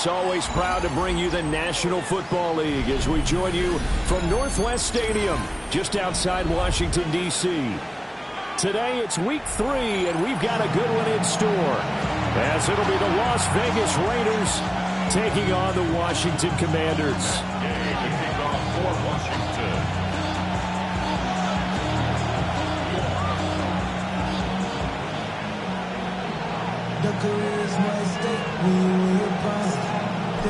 Sports, always proud to bring you the National Football League as we join you from Northwest Stadium, just outside Washington, D.C. Today, it's Week 3, and we've got a good one in store, as it'll be the Las Vegas Raiders taking on the Washington Commanders.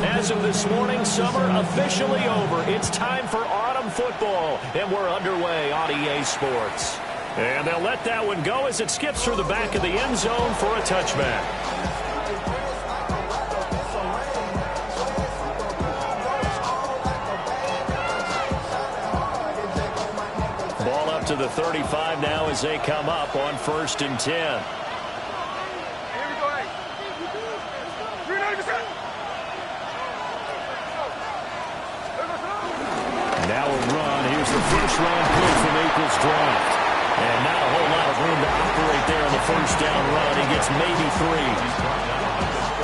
As of this morning, summer officially over. It's time for autumn football, and we're underway on EA Sports. And they'll let that one go as it skips through the back of the end zone for a touchback. Ball up to the 35 now as they come up on 1st and 10. Now a run. Here's the first-round pick from April's draft. And not a whole lot of room to operate there on the first down run. He gets maybe 3.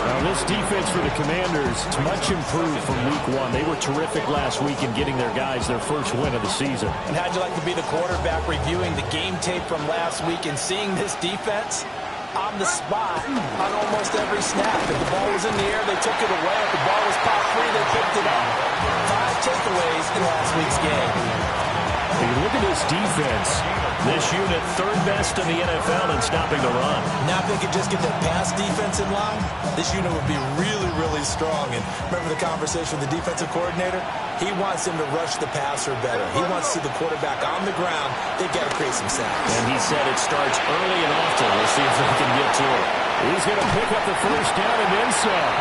Now this defense for the Commanders is much improved from Week 1. They were terrific last week in getting their guys their first win of the season. And how'd you like to be the quarterback reviewing the game tape from last week and seeing this defense on the spot on almost every snap? If the ball was in the air, they took it away. If the ball was popped free, they picked it up. 5 takeaways in last week's game. Hey, look at this defense. This unit, 3rd best in the NFL in stopping the run. Now if they could just get their pass defense in line, this unit would be really, really strong. And remember the conversation with the defensive coordinator? He wants them to rush the passer better. He wants to see the quarterback on the ground. They've got to create some sacks. And he said it starts early and often. We'll see if they can get to it. He's going to pick up the first down and then some.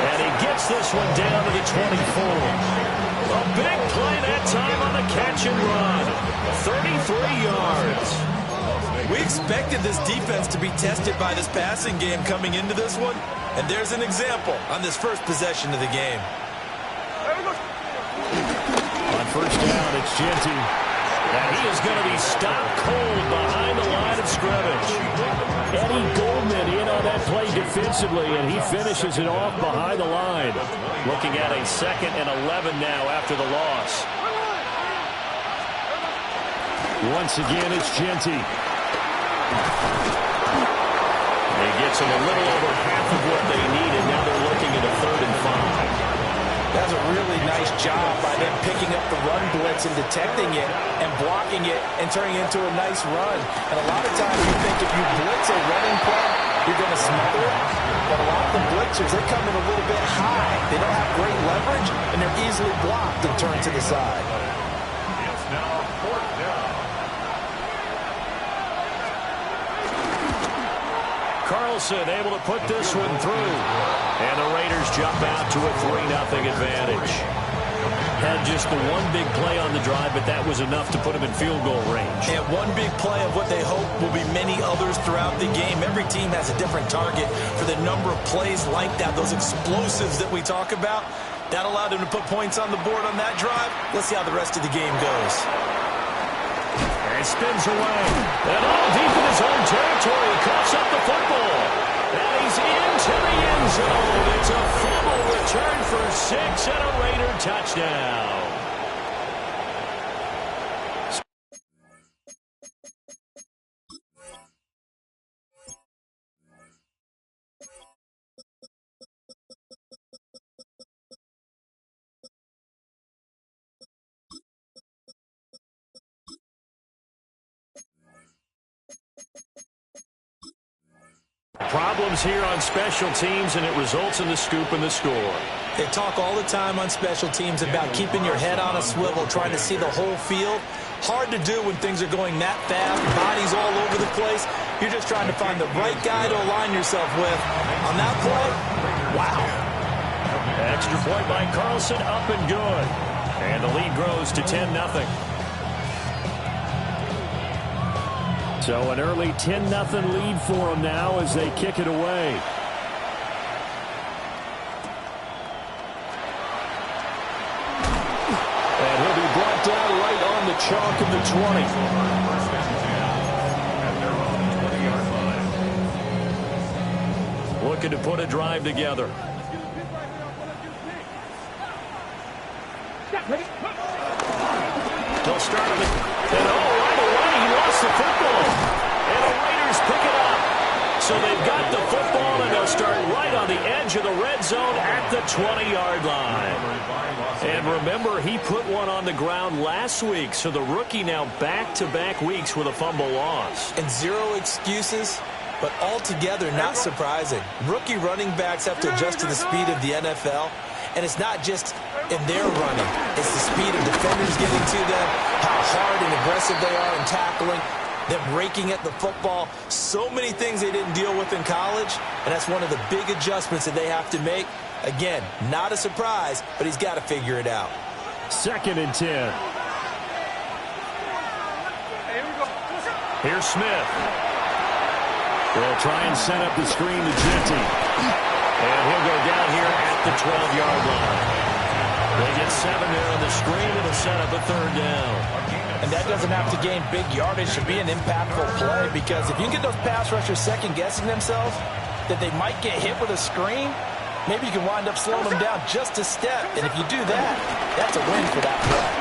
And he gets this one down to the 24. A big play that time on the catch and run. 33 yards. We expected this defense to be tested by this passing game coming into this one. And there's an example on this first possession of the game. On first down, it's Jeanty. And he is going to be stopped cold behind the line of scrimmage. Eddie Goldman in on that play defensively, and he finishes it off behind the line. Looking at a 2nd and 11 now after the loss. Once again, it's Jeanty. He gets them a little over half of what they needed. Now they're looking at a 3rd and 5. That's a really nice job by them picking up the run blitz and detecting it and blocking it and turning it into a nice run. And a lot of times you think if you blitz a running play, you're going to smother it. But a lot of the blitzers, they come in a little bit high. They don't have great leverage, and they're easily blocked and turned to the side. It's now 4th down. Carlson able to put this one through. And the Raiders jump out to a 3-0 advantage. Had just the one big play on the drive, but that was enough to put them in field goal range. And one big play of what they hope will be many others throughout the game. Every team has a different target for the number of plays like that, those explosives that we talk about. That allowed them to put points on the board on that drive. Let's see how the rest of the game goes. And spins away. And all deep in his own territory. He coughs up the football. And he's into the end zone. It's a fumble return for 6 and a Raider touchdown. Problems here on special teams, and it results in the scoop and the score. They talk all the time on special teams about keeping your head on a swivel, trying to see the whole field. Hard to do when things are going that fast, bodies all over the place. You're just trying to find the right guy to align yourself with. On that play, wow. Extra point by Carlson, up and good. And the lead grows to 10-0. So an early 10-0 lead for them now as they kick it away. And he'll be brought down right on the chalk of the 20. Looking to put a drive together. They'll start him. And right away, he lost the football. And the Raiders pick it up. So they've got the football, and they'll start right on the edge of the red zone at the 20-yard line. And remember, he put one on the ground last week, so the rookie now back-to-back weeks with a fumble loss. And zero excuses, but altogether not surprising. Rookie running backs have to adjust to the speed of the NFL, and it's not just in their running. It's the speed of defenders getting to them, how hard and aggressive they are in tackling, them raking at the football. So many things they didn't deal with in college, and that's one of the big adjustments that they have to make. Again, not a surprise, but he's got to figure it out. 2nd and 10. Here's Smith. They'll try and set up the screen to Jeanty. And he'll go down here at the 12-yard line. They get 7 there on the screen. It'll set up a 3rd down. And that doesn't have to gain big yardage to be an impactful play, because if you can get those pass rushers second-guessing themselves that they might get hit with a screen, maybe you can wind up slowing them down just a step. And if you do that, that's a win for that play.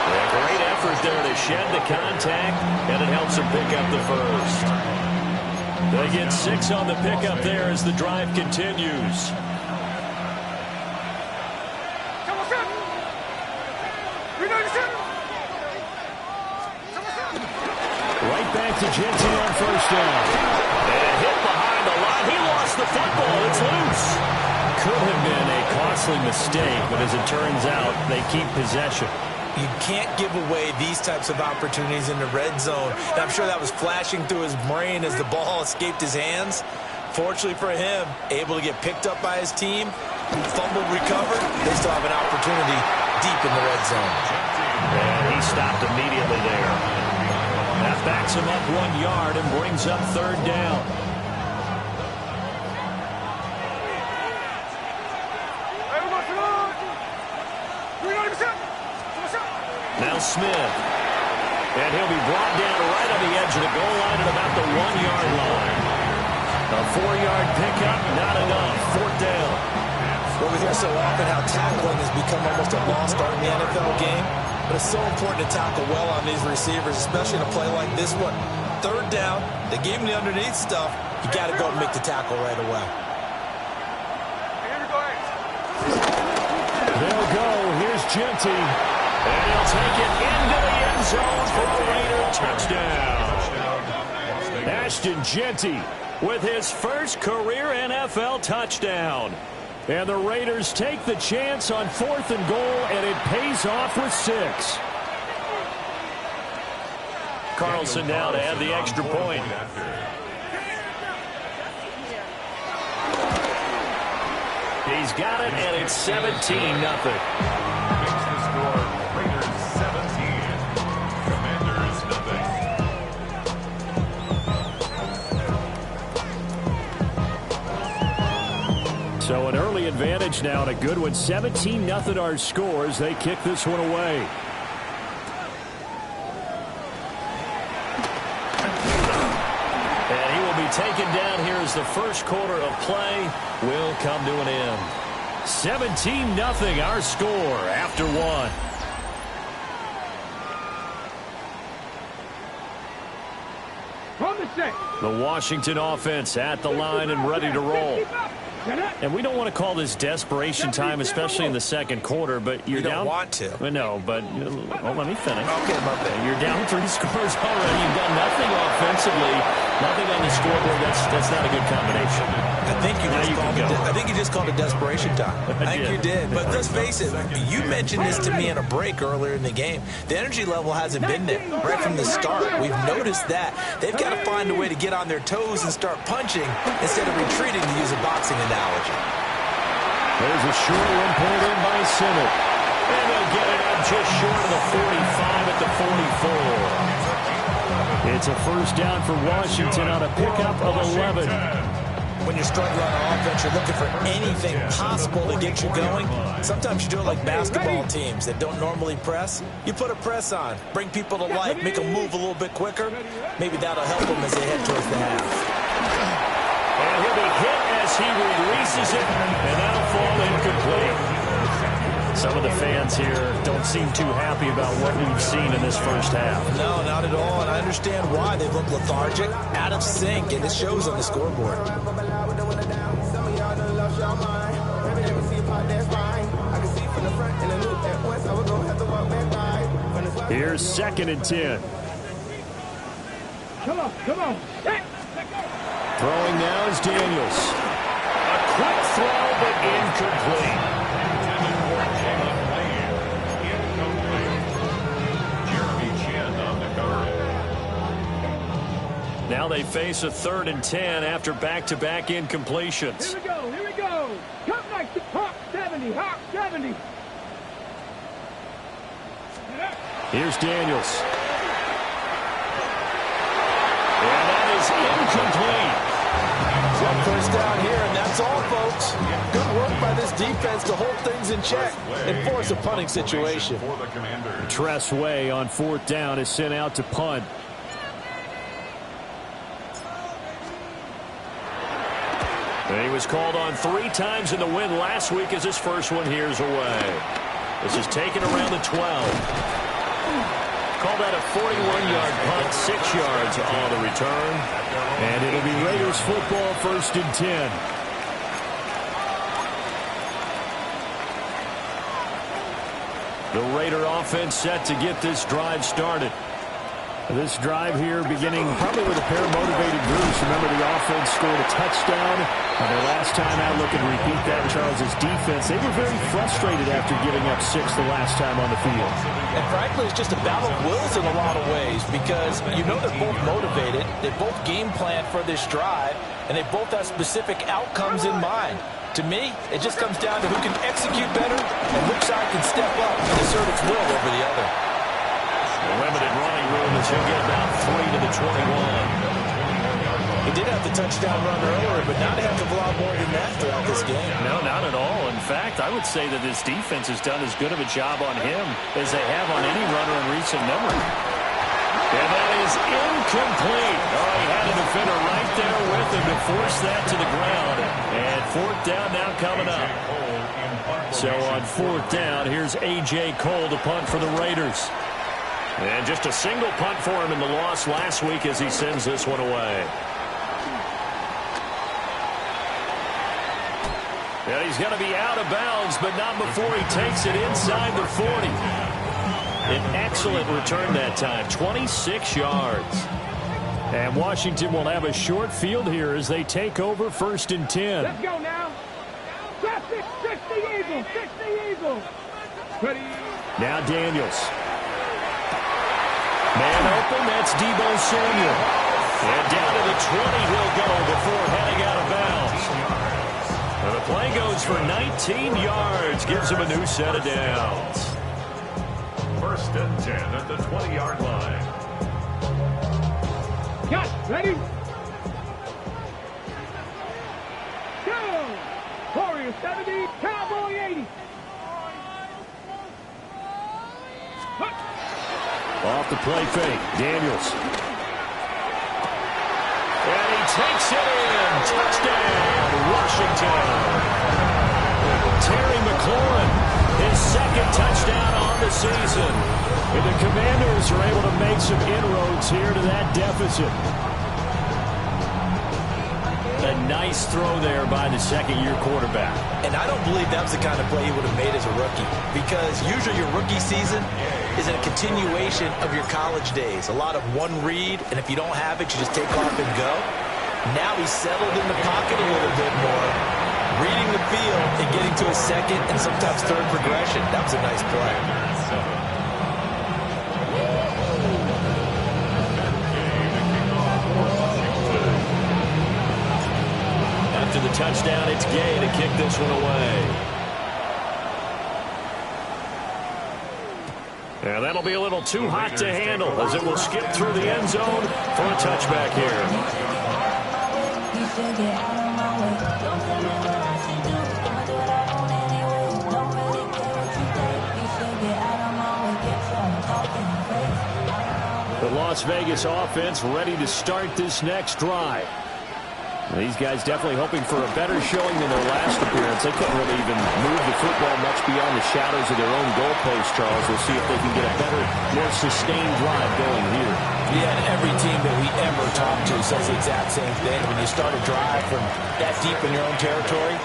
Yeah, great effort there to shed the contact, and it helps them pick up the first. They get 6 on the pickup there as the drive continues. Right back to Jeanty on 1st down. And hit behind the line. He lost the football. It's loose. Could have been a costly mistake, but as it turns out, they keep possession. You can't give away these types of opportunities in the red zone. And I'm sure that was flashing through his brain as the ball escaped his hands. Fortunately for him, able to get picked up by his team, fumbled, recovered. They still have an opportunity deep in the red zone. And he stopped immediately there. That backs him up 1 yard and brings up 3rd down. Now Smith. And he'll be brought down right on the edge of the goal line at about the 1-yard line. A 4-yard pickup, not enough. 4th down. Well, we hear so often how tackling has become almost a lost art in the NFL game. But it's so important to tackle well on these receivers, especially in a play like this one. 3rd down, they gave him the underneath stuff. You got to go and make the tackle right away. They'll go. Here's Jeanty. And he'll take it into the end zone for a Raider touchdown. Ashton Jeanty with his first career NFL touchdown. And the Raiders take the chance on 4th and goal, and it pays off with 6. Carlson now to add the extra point. He's got it, and it's 17-0. Makes the score Raiders 17, Commanders nothing. So an early advantage now, and a good one. 17-0 our scores. They kick this one away. And he will be taken down here as the first quarter of play will come to an end. 17-0 our score after 1. The Washington offense at the line and ready to roll. And we don't want to call this desperation time, especially in the second quarter, but you're down. You don't want to. No, but let me finish. Okay, my bad. You're down 3 scores already. You've done nothing offensively, nothing on the scoreboard. That's not a good combination. I think you just called it desperation time. I think you did. But let's face it, you mentioned this to me in a break earlier in the game. The energy level hasn't been there right from the start. We've noticed that. They've got to find a way to get on their toes and start punching instead of retreating, to use a boxing analogy. There's a short one pulled in by Simmons. And they'll get it up just short of the 45 at the 44. It's a first down for Washington on a pickup of 11. When you're struggling on offense, you're looking for anything possible to get you going. Sometimes you do it like basketball teams that don't normally press. You put a press on, bring people to life, make them move a little bit quicker. Maybe that'll help them as they head towards the half. And he'll be hit as he releases it, and that'll fall incomplete. Some of the fans here don't seem too happy about what we've seen in this first half. No, not at all, and I understand why. They look lethargic, out of sync, and it shows on the scoreboard. Here's 2nd and 10. Come on. Throwing now is Daniels. A quick throw, but incomplete. Now they face a 3rd and 10 after back-to-back incompletions. Here we go. Come back to Hawk 70. Here's Daniels. And that is incomplete. One first down here, and that's all, folks. Good work by this defense to hold things in check and force a punting situation. Tress Way on 4th down is sent out to punt. And he was called on 3 times in the win last week as his first one here's away. This is taken around the 12. Call that a 41-yard punt, 6 yards on the return. And it'll be Raiders football, 1st and 10. The Raider offense set to get this drive started. This drive here beginning probably with a pair of motivated groups. Remember, the offense scored a touchdown. Their last time out, look and repeat that, Charles' defense. They were very frustrated after giving up 6 the last time on the field. And frankly, it's just a battle of wills in a lot of ways because you know they're both motivated. They both game plan for this drive, and they both have specific outcomes in mind. To me, it just comes down to who can execute better and which side can step up and assert its will over the other. Limited running room as he'll get about 3 to the 21. He did have the touchdown run earlier, but now they have to have a lot more than that throughout this game. No, not at all. In fact, I would say that this defense has done as good of a job on him as they have on any runner in recent memory. And that is incomplete. Oh, he had a defender right there with him to force that to the ground. And 4th down now coming up. So on 4th down, here's A.J. Cole to punt for the Raiders. And just a single punt for him in the loss last week as he sends this one away. And he's going to be out of bounds, but not before he takes it inside the 40. An excellent return that time, 26 yards. And Washington will have a short field here as they take over 1st and 10. Let's go now. 60 Eagles. Ready. Now Daniels. Man open, that's Deebo Samuel. And down to the 20 he'll go before heading out of bounds. And the play goes for 19 yards, gives him a new set of downs. 1st and 10 at the 20-yard line. Got ready. Go. Warrior 70, Cowboy 80. Off the play fake, Daniels. And he takes it in. Touchdown, Washington. Terry McLaurin, his 2nd touchdown on the season. And the Commanders are able to make some inroads here to that deficit. A nice throw there by the 2nd-year quarterback. And I don't believe that was the kind of play he would have made as a rookie because usually your rookie season is a continuation of your college days. A lot of one read, and if you don't have it, you just take off and go. Now he's settled in the pocket a little bit more, reading the field and getting to a 2nd and sometimes 3rd progression. That was a nice play. After the touchdown, it's Gay to kick this one away. Yeah, that'll be a little too hot to handle as it will skip through the end zone for a touchback here. The Las Vegas offense ready to start this next drive. These guys definitely hoping for a better showing than their last appearance. They couldn't really even move the football much beyond the shadows of their own goalpost, Charles. We'll see if they can get a better, more sustained drive going here. Yeah, and every team that we ever talk to says the exact same thing. When you start a drive from that deep in your own territory,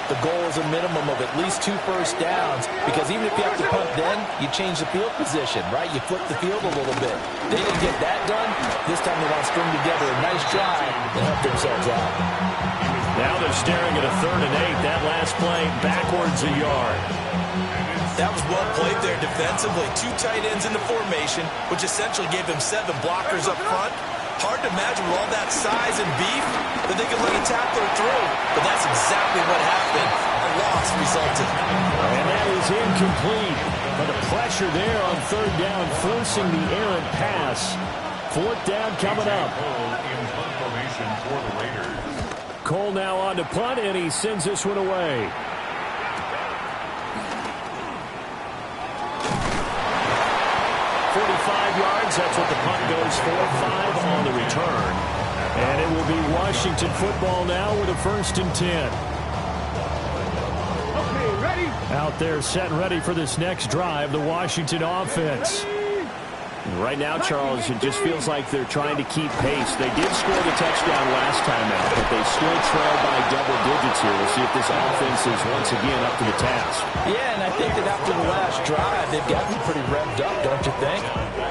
the goal is a minimum of at least 2 first downs, because even if you have to punt then, you change the field position, right? You flip the field a little bit. They didn't get that done. This time they want to string together a nice drive and help themselves out. Now they're staring at a 3rd and 8. That last play backwards a yard. That was well played there defensively. 2 tight ends in the formation, which essentially gave them 7 blockers up front. Hard to imagine with all that size and beef that they could let a tackler through. But that's exactly what happened. A loss resulted. And that is incomplete. But the pressure there on 3rd down, forcing the errant pass. 4th down coming up. In punt formation for the Raiders. Cole now on to punt, and he sends this one away. 45 yards, that's what the punt goes for. 5 on the return. And it will be Washington football now with a 1st and 10. Okay, ready? Out there set and ready for this next drive, the Washington offense. Right now, Charles, it just feels like they're trying to keep pace. They did score the touchdown last time out, but they still trail by double digits here. We'll see if this offense is once again up to the task. Yeah, and I think that after the last drive, they've gotten pretty revved up, don't you think?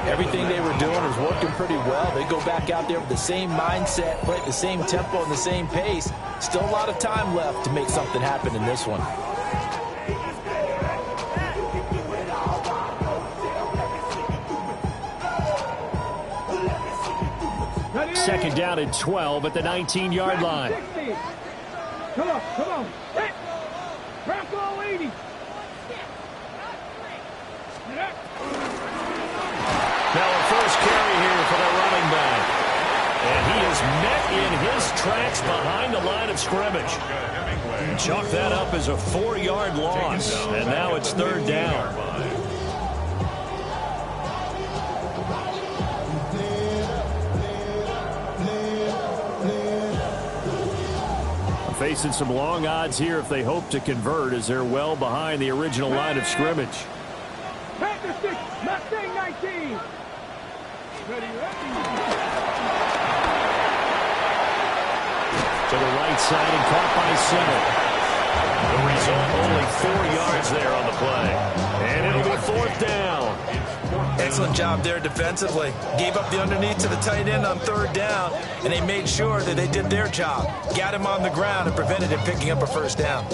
Everything they were doing was working pretty well. They go back out there with the same mindset, play at the same tempo and the same pace. Still a lot of time left to make something happen in this one. Second down and 12 at the 19-yard line. 60. Come on. Hit. Bronco 80. Now a first carry here for the running back. And he is met in his tracks behind the line of scrimmage. Chalk that up as a 4-yard loss. And now it's 3rd down. Facing some long odds here if they hope to convert, as they're well behind the original line of scrimmage. Panther 6, Mustang 19. Ready. To the right side and caught by Simmel. The result, only 4 yards there on the play. And it'll be 4th down. Excellent job there defensively. Gave up the underneath to the tight end on 3rd down, and they made sure that they did their job. Got him on the ground and prevented him picking up a 1st down.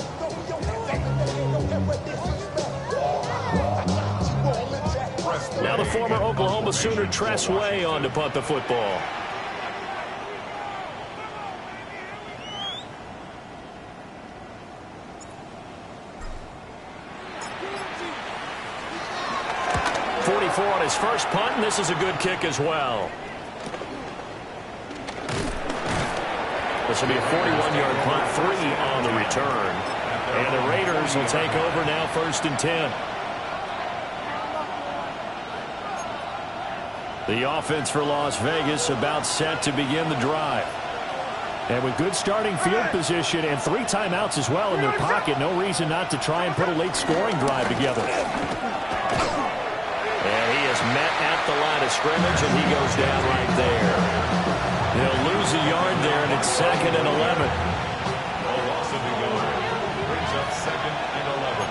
Now the former Oklahoma Sooner Tress Way on to punt the football. On his first punt, and this is a good kick as well. This will be a 41-yard punt, 3 on the return. And the Raiders will take over now, 1st and 10. The offense for Las Vegas about set to begin the drive. And with good starting field position and 3 timeouts as well in their pocket, no reason not to try and put a late scoring drive together. And he is met at the line of scrimmage, and he goes down right there. He'll lose a yard there, and it's 2nd and 11. A loss of a yard brings up 2nd and 11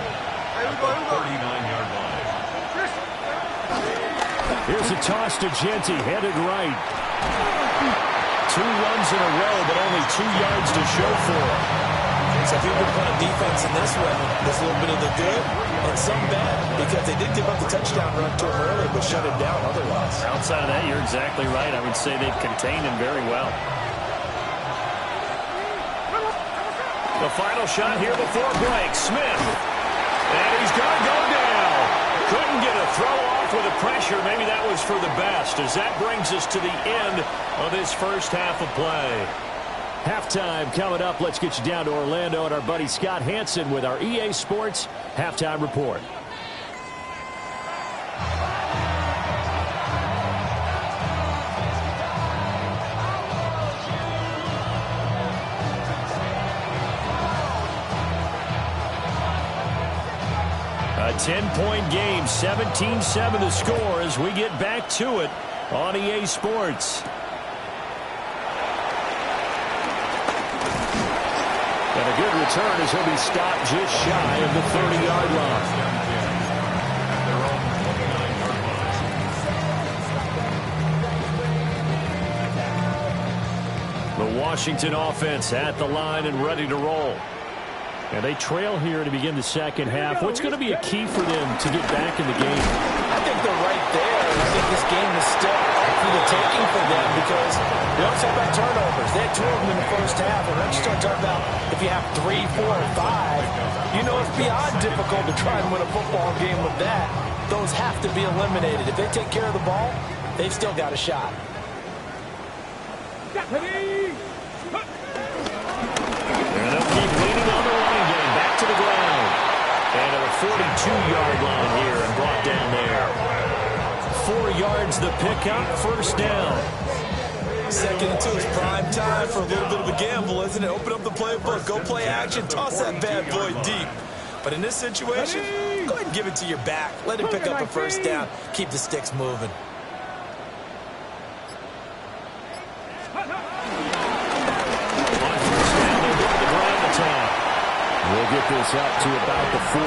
at the 39-yard line. Here's a toss to Jeanty, headed right. 2 runs in a row, but only 2 yards to show for it. So if you could put a defense in this one, there's a little bit of the good and some bad, because they did give up the touchdown run to him early, but shut him down otherwise. Outside of that, you're exactly right. I would say they've contained him very well. The final shot here before break. Smith. And he's going to go down. Couldn't get a throw off with the pressure. Maybe that was for the best, as that brings us to the end of this first half of play. Halftime coming up. Let's get you down to Orlando and our buddy Scott Hansen with our EA Sports Halftime Report. A 10-point game, 17-7 the score as we get back to it on EA Sports. And a good return as he'll be stopped just shy of the 30-yard line. The Washington offense at the line and ready to roll. And they trail here to begin the second half. What's going to be a key for them to get back in the game? I think they're right there. I think this game is still up for the taking for them because we don't talk about turnovers. They had 2 of them in the first half. And then you start talking about if you have 3, 4, or 5, you know it's beyond difficult to try and win a football game with that. Those have to be eliminated. If they take care of the ball, they've still got a shot. And they'll keep leaning on the running game. Back to the ground. And to the 42-yard line here and brought down there. 4 yards the pickup, first down. 2nd and 2 is prime time for a little bit of a gamble, isn't it? Open up the playbook, go play action, toss that bad boy deep. But in this situation, go ahead and give it to your back. Let him pick up a first down. Keep the sticks moving. We'll get this up to about the 44.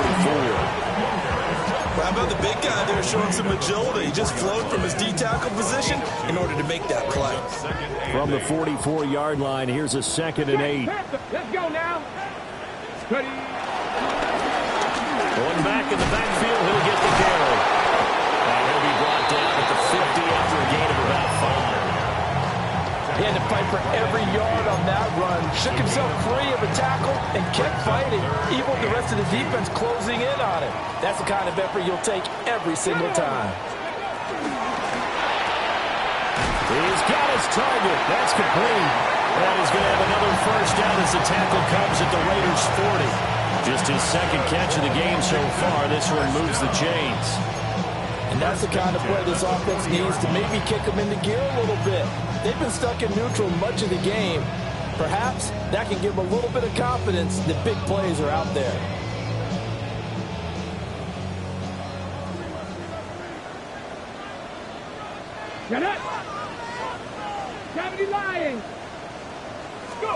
How about the big guy there showing some agility? He just flowed from his D-tackle position in order to make that play. From the 44-yard line, here's a 2nd and 8. Let's go now. Ready. Going back in the backfield, he'll get the carry. And he'll be brought down at the 50 after a gain of about 5. He had to fight for every yard on that run. Shook himself free of a tackle and kept fighting, even with the rest of the defense closing in on him. That's the kind of effort you'll take every single time. He's got his target. That's complete. And he's going to have another first down as the tackle comes at the Raiders' 40. Just his 2nd catch of the game so far. This one moves the chains. And that's the kind of play this offense needs to maybe kick them into gear a little bit. They've been stuck in neutral much of the game. Perhaps that can give them a little bit of confidence that big plays are out there. Get it. Gravity lying. Go.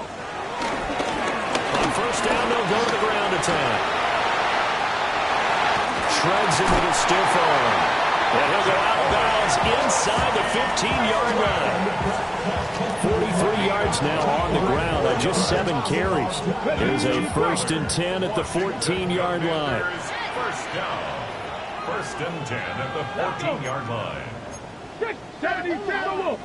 On first down, they'll go to the ground attack. Shreds him with a stiff arm. And he'll go out of bounds inside the 15-yard line. 43 yards now on the ground on just 7 carries. Here's a 1st and 10 at the 14-yard line. First down. 1st and 10 at the 14-yard line. 677 Wolf.